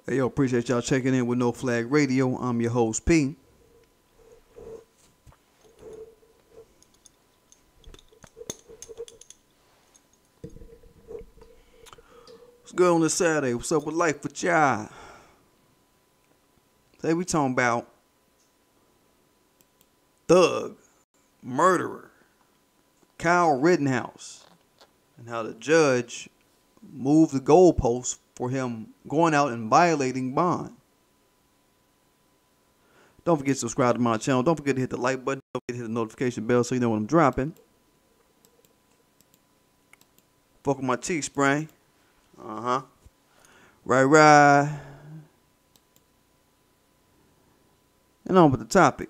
Hey, yo, appreciate y'all checking in with No Flag Radio. I'm your host, P. What's good on this Saturday? What's up with life with y'all? Today we talking about thug, murderer, Kyle Rittenhouse, and how the judge moved the goalposts for him going out and violating bond. Don't forget to subscribe to my channel. Don't forget to hit the like button. Don't forget to hit the notification bell so you know when I'm dropping. Fuck with my teeth spray. Right. And on with the topic.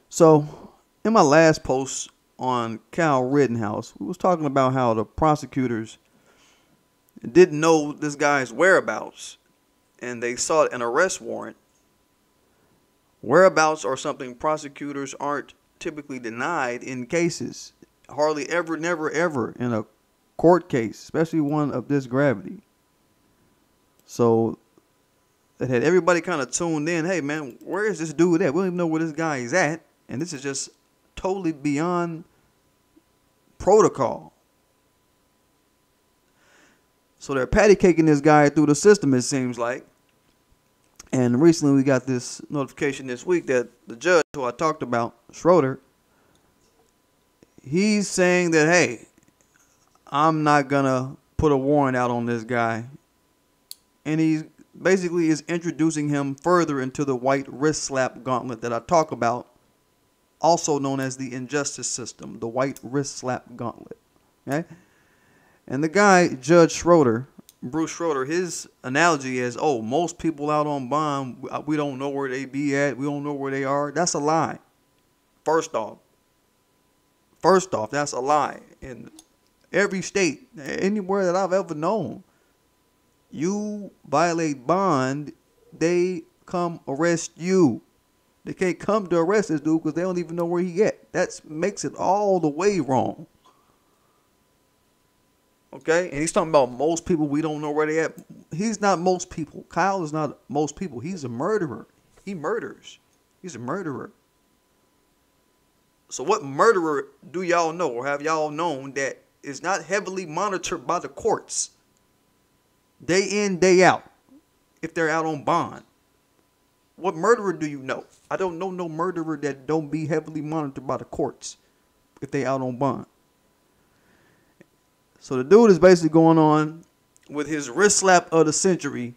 So, in my last post on Kyle Rittenhouse, we was talking about how the prosecutors didn't know this guy's whereabouts and they sought an arrest warrant. Whereabouts are something prosecutors aren't typically denied in cases. Hardly ever, never, ever in a court case, especially one of this gravity. So it had everybody kind of tuned in. Hey, man, where is this dude at? We don't even know where this guy is at. And this is just totally beyond protocol. So they're patty caking this guy through the system, it seems like. And recently we got this notification this week that the judge who I talked about, Schroeder, he's saying that, hey, I'm not going to put a warrant out on this guy. And he basically is introducing him further into the white wrist slap gauntlet that I talk about, also known as the injustice system, the white wrist slap gauntlet. Okay? And the guy, Judge Schroeder, Bruce Schroeder, his analogy is, oh, most people out on bond, we don't know where they be at. We don't know where they are. That's a lie. First off, that's a lie. In every state, anywhere that I've ever known, you violate bond, they come arrest you. They can't come to arrest this dude because they don't even know where he at. That makes it all the way wrong. Okay? And he's talking about most people, we don't know where they at. He's not most people. Kyle is not most people. He's a murderer. He murders. He's a murderer. So what murderer do y'all know or have y'all known that is not heavily monitored by the courts day in, day out if they're out on bond? What murderer do you know? I don't know no murderer that don't be heavily monitored by the courts if they out on bond. So the dude is basically going on with his wrist slap of the century.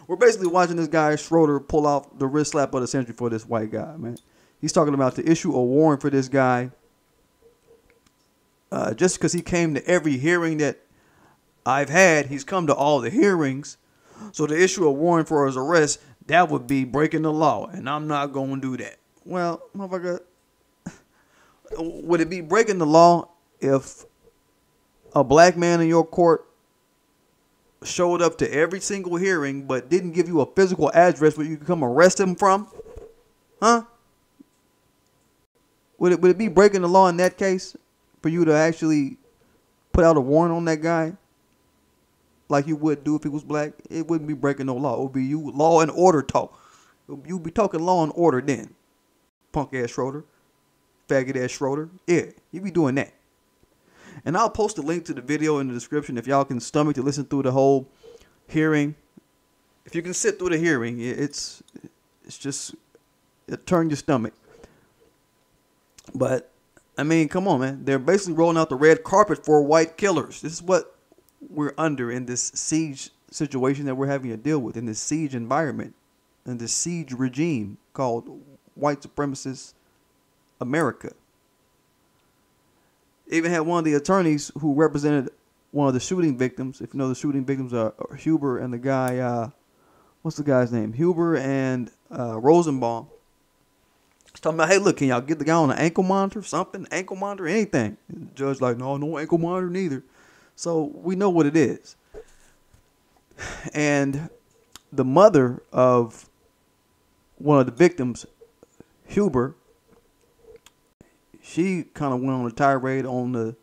We're basically watching this guy, Schroeder, pull off the wrist slap of the century for this white guy, man. He's talking about to issue a warrant for this guy just because he came to every hearing that I've had. He's come to all the hearings. So to issue a warrant for his arrest, that would be breaking the law, and I'm not going to do that. Well, motherfucker, would it be breaking the law if a black man in your court showed up to every single hearing but didn't give you a physical address where you could come arrest him from? Huh? Would it be breaking the law in that case for you to actually put out a warrant on that guy like you would do if he was black? It wouldn't be breaking no law. It would be you law and order talk. You'd be talking law and order then. Punk ass Schroeder. Faggot ass Schroeder. Yeah, you'd be doing that. And I'll post a link to the video in the description if y'all can stomach to listen through the whole hearing. If you can sit through the hearing, it's just, it turn your stomach. But, I mean, come on, man. They're basically rolling out the red carpet for white killers. This is what we're under in this siege situation that we're having to deal with, in this siege environment, in this siege regime called white supremacist America. Even had one of the attorneys who represented one of the shooting victims. If you know, the shooting victims are Huber and the guy, what's the guy's name? Huber and Rosenbaum. He's talking about, hey, look, can y'all get the guy on an ankle monitor, something, ankle monitor, anything? And the judge like, no ankle monitor neither. So we know what it is. And the mother of one of the victims, Huber, she kind of went on a tirade on the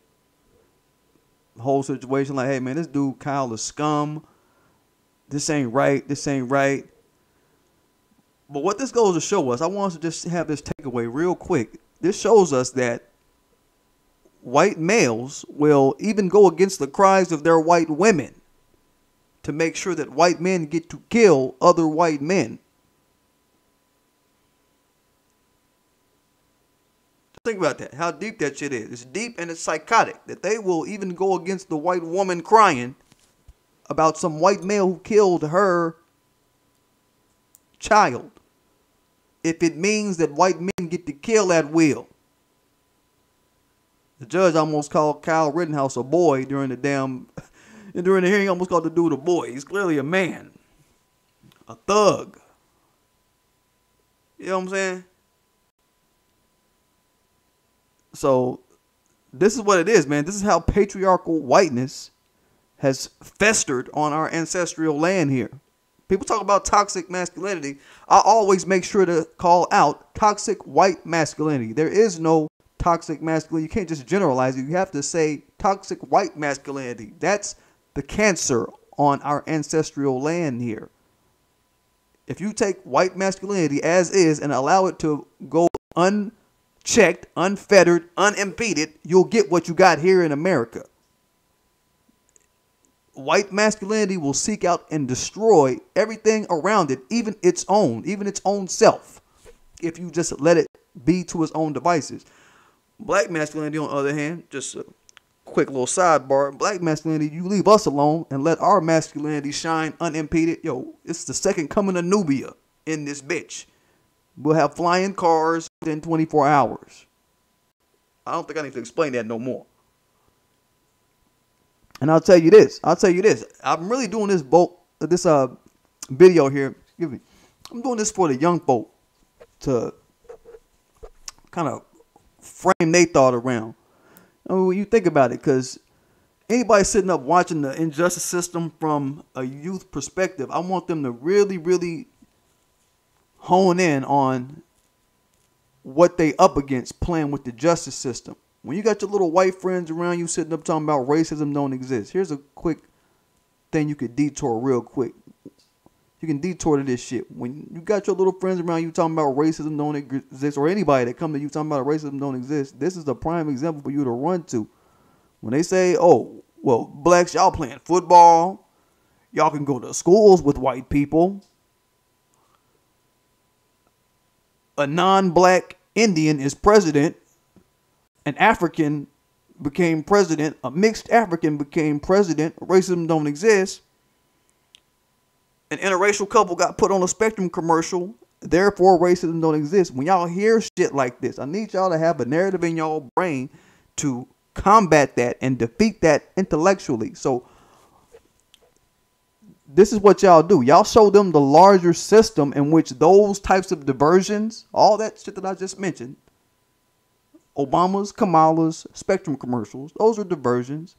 whole situation. Like, hey, man, this dude Kyle is scum. This ain't right. This ain't right. But what this goes to show us, I want us to just have this takeaway real quick. This shows us that white males will even go against the cries of their white women to make sure that white men get to kill other white men. Think about that, how deep that shit is. It's deep and it's psychotic that they will even go against the white woman crying about some white male who killed her child if it means that white men get to kill at will. The judge almost called Kyle Rittenhouse a boy during the hearing. He almost called the dude a boy. He's clearly a man, a thug. You know what I'm saying? So this is what it is, man. This is how patriarchal whiteness has festered on our ancestral land here. People talk about toxic masculinity. I always make sure to call out toxic white masculinity. There is no toxic masculinity. You can't just generalize it. You have to say toxic white masculinity. That's the cancer on our ancestral land here. If you take white masculinity as is and allow it to go unchecked, unfettered, unimpeded, you'll get what you got here in America. White masculinity will seek out and destroy everything around it, even its own self, if you just let it be to its own devices. Black masculinity, on the other hand, just a quick little sidebar, black masculinity, you leave us alone and let our masculinity shine unimpeded. Yo, it's the second coming of Nubia in this bitch. We'll have flying cars within 24 hours. I don't think I need to explain that no more. And I'll tell you this. I'm really doing this video here. Excuse me. I'm doing this for the young folk to kind of frame their thought around. I mean, when you think about it, because anybody sitting up watching the injustice system from a youth perspective, I want them to really, really hone in on what they up against playing with the justice system. When you got your little white friends around you sitting up talking about racism don't exist, here's a quick thing you could detour real quick. You can detour to this shit. When you got your little friends around you talking about racism don't exist, or anybody that come to you talking about racism don't exist, this is a prime example for you to run to. When they say, oh, well, blacks, y'all playing football, y'all can go to schools with white people. A non-black Indian is president. An African became president. A mixed African became president. Racism don't exist. An interracial couple got put on a Spectrum commercial. Therefore, racism don't exist. When y'all hear shit like this, I need y'all to have a narrative in y'all brain to combat that and defeat that intellectually. So this is what y'all do. Y'all show them the larger system in which those types of diversions, all that shit that I just mentioned, Obama's, Kamala's, Spectrum commercials, those are diversions.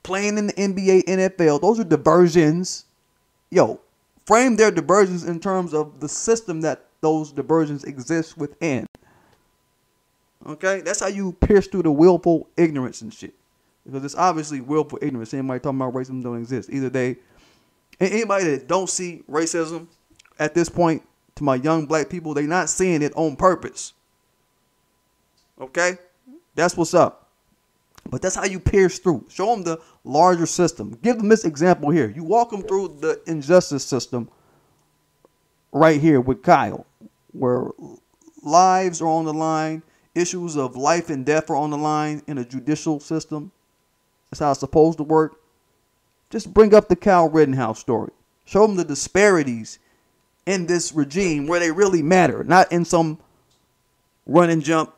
Playing in the NBA, NFL, those are diversions. Yo, frame their diversions in terms of the system that those diversions exist within. Okay? That's how you pierce through the willful ignorance and shit. Because it's obviously willful ignorance. Anybody talking about racism don't exist. Anybody that don't see racism at this point, to my young black people, they not seeing it on purpose. Okay? That's what's up. But that's how you pierce through. Show them the larger system. Give them this example here. You walk them through the injustice system right here with Kyle, where lives are on the line, issues of life and death are on the line in a judicial system. That's how it's supposed to work. Just bring up the Kyle Rittenhouse story. Show them the disparities in this regime where they really matter, not in some run and jump,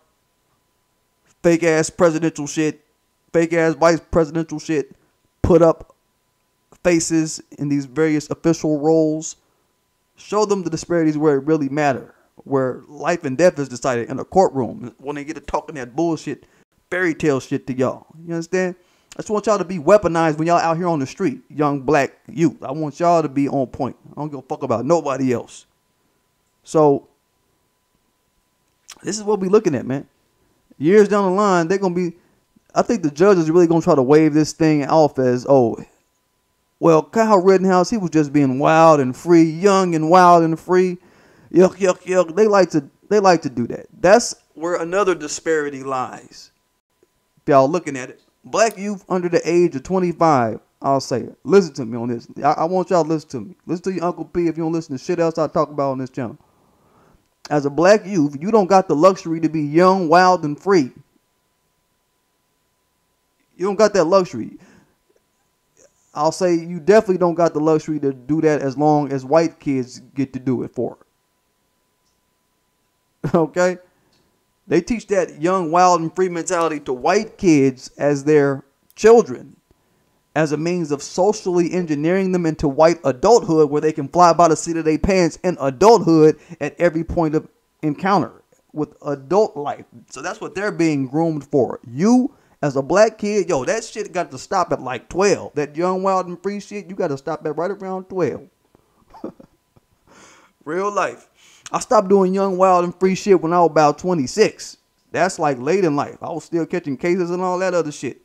fake ass presidential shit, fake ass vice presidential shit, put up faces in these various official roles. Show them the disparities where it really matter, where life and death is decided in a courtroom when they get to talking that bullshit, fairy tale shit to y'all. You understand? I just want y'all to be weaponized when y'all out here on the street, young black youth. I want y'all to be on point. I don't give a fuck about nobody else. So this is what we looking at, man. Years down the line, they're going to be, I think the judge is really going to try to wave this thing off as, oh, Well, Kyle Rittenhouse, he was just being wild and free, young and wild and free. Yuck, yuck, yuck. They like to do that. That's where another disparity lies. If y'all looking at it, black youth under the age of 25, I'll say it. Listen to me on this. I want y'all to listen to me. Listen to your Uncle P if you don't listen to shit else I talk about on this channel. As a black youth, you don't got the luxury to be young, wild, and free. You don't got that luxury. I'll say you definitely don't got the luxury to do that as long as white kids get to do it for it. Okay? They teach that young, wild, and free mentality to white kids as their children, as a means of socially engineering them into white adulthood where they can fly by the seat of their pants in adulthood at every point of encounter with adult life. So that's what they're being groomed for. You, as a black kid, yo, that shit got to stop at like 12. That young, wild, and free shit, you got to stop at right around 12. Real life. I stopped doing young, wild, and free shit when I was about 26. That's like late in life. I was still catching cases and all that other shit.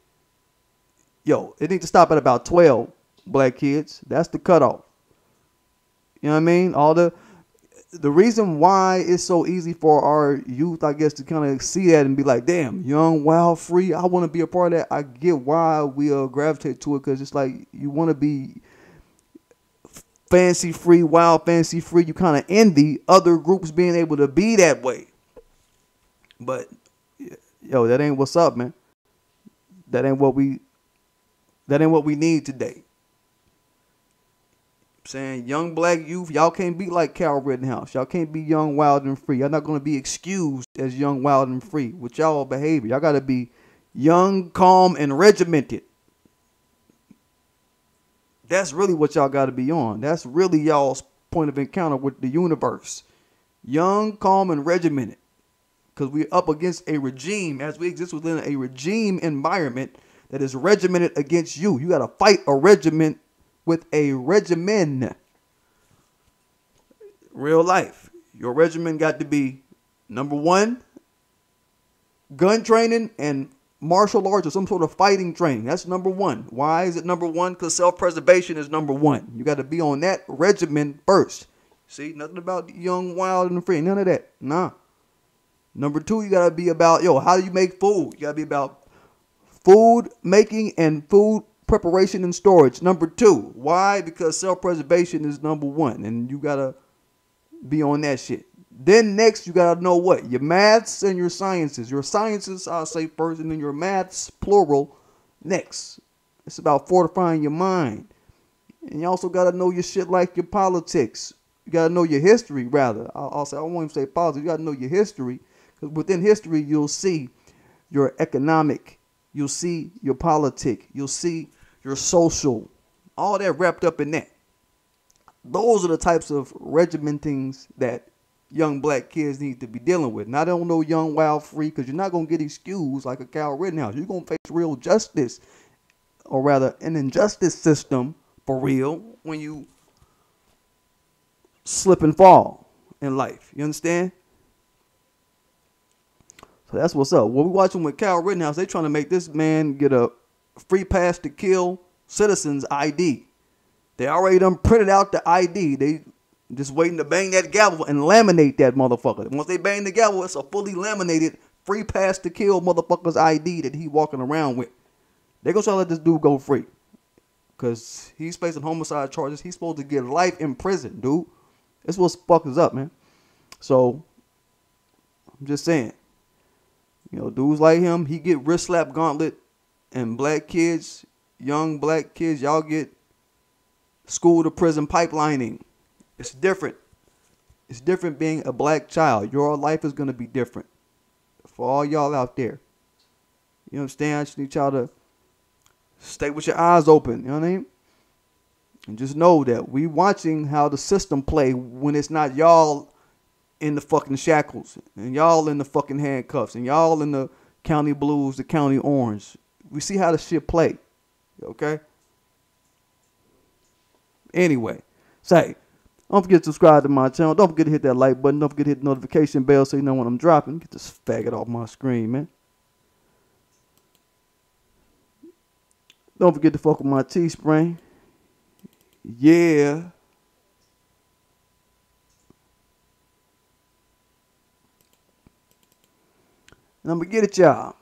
Yo, it needs to stop at about 12, black kids. That's the cutoff. You know what I mean? All the reason why it's so easy for our youth, I guess, to kind of see that and be like, damn, young, wild, free, I want to be a part of that. I get why we gravitate to it, because it's like you want to be fancy free, wild, fancy free. You kind of envy other groups being able to be that way. But, yo, that ain't what's up, man. That ain't what we need today. I'm saying young black youth, y'all can't be like Kyle Rittenhouse. Y'all can't be young, wild, and free. Y'all not going to be excused as young, wild, and free with y'all behavior. Y'all got to be young, calm, and regimented. That's really what y'all got to be on. That's really y'all's point of encounter with the universe. Young, calm, and regimented. Because we're up against a regime, as we exist within a regime environment that is regimented against you. You got to fight a regiment with a regimen. Real life. Your regimen got to be, number one, gun training and martial arts or some sort of fighting training. That's number one. Why is it number one? Because self-preservation is number one. You got to be on that regimen first. See, nothing about young, wild, and free. None of that. Nah. Number two, you got to be about, yo, how do you make food? You got to be about food making and food preparation and storage. Number two. Why? Because self-preservation is number one. And you got to be on that shit. Then next, you got to know what? Your maths and your sciences. Your sciences, I'll say first, and then your maths, plural, next. It's about fortifying your mind. And you also got to know your shit like your politics. You got to know your history, rather. I'll say, I won't even say politics. You got to know your history. Because within history, you'll see your economic. You'll see your politic. You'll see your social. All that wrapped up in that. Those are the types of regimentings that young black kids need to be dealing with. Not on no young, wild, free, because you're not going to get excused like a Kyle Rittenhouse. You're going to face real justice, or rather an injustice system for real, when you slip and fall in life. You understand? So that's what's up. What we're watching with Kyle Rittenhouse, they trying to make this man get a free pass to kill citizens ID. They already done printed out the ID. They just waiting to bang that gavel and laminate that motherfucker. Once they bang the gavel, it's a fully laminated free pass to kill motherfucker's ID that he walking around with. They gonna try to let this dude go free, because he's facing homicide charges. He's supposed to get life in prison, dude. That's what's fucked us up, man. So I'm just saying, you know, dudes like him, he get wrist slap gauntlet, and black kids, young black kids, y'all get school to prison pipelining. It's different. It's different being a black child. Your life is going to be different. For all y'all out there. You understand? I just need y'all to stay with your eyes open. You know what I mean? And just know that we watching how the system play when it's not y'all in the fucking shackles. And y'all in the fucking handcuffs. And y'all in the county blues, the county orange. We see how the shit play. Okay? Anyway. Say. Don't forget to subscribe to my channel. Don't forget to hit that like button. Don't forget to hit the notification bell so you know when I'm dropping. Get this faggot off my screen, man. Don't forget to fuck with my Teespring. Yeah. And I'm gonna get at y'all.